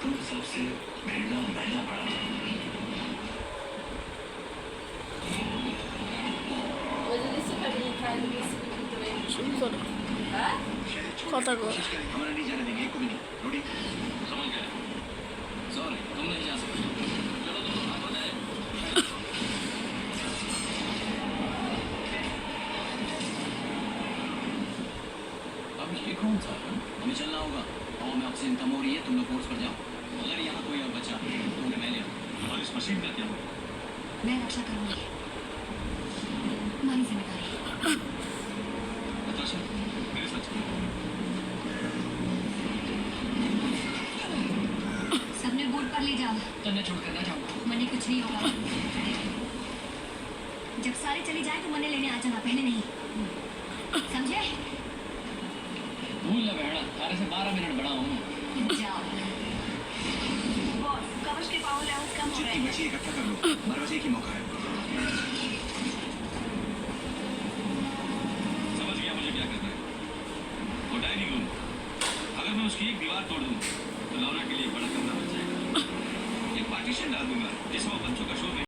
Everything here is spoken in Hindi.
तुम सबसे भिड़ना महंगा पड़ा। শুরু করো কথা কর। हमारा नहीं जाने देंगे एक को भी नहीं। रोटी समझ गए। सॉरी तुम नहीं जा सकते। चलो तो आप बताए। अब ये कौन सा? हमें चलना होगा। हवा में ऑक्सीजन कम हो रही है, तुम लोग कोर्स पर जाओ। अगर यहाँ कोई और बचा तो उन्हें मैं ले आऊँ। और इस मशीन का क्या होगा? मैं रक्षा करूंगी, तुम्हारी जिम्मेदारी। नताशा मेरे साथ चलो। सबने बोर्ड पर ले जाओ। तन्ने छोड़कर ना जाओ। मने कुछ नहीं होगा। जब सारे चले जाए तो मने लेने आ जाना, पहले नहीं, समझे? भूल ना बहना, तारे से 12 मिनट बड़ा हूँ। जाओ। बॉस, कवच के पावर लेवल्स कम हो रहे हैं। बच्चे इकट्ठा कर लो, हमारे पास एक ही मौका है। समझ गया मुझे क्या करना है। वो डाइनिंग रूम, अगर मैं उसकी एक दीवार तोड़ दूँ तो लौरा के लिए एक बड़ा कमरा बन जाएगा। एक पार्टीशन डाल दूंगा जिसमें वो बच्चों का शोर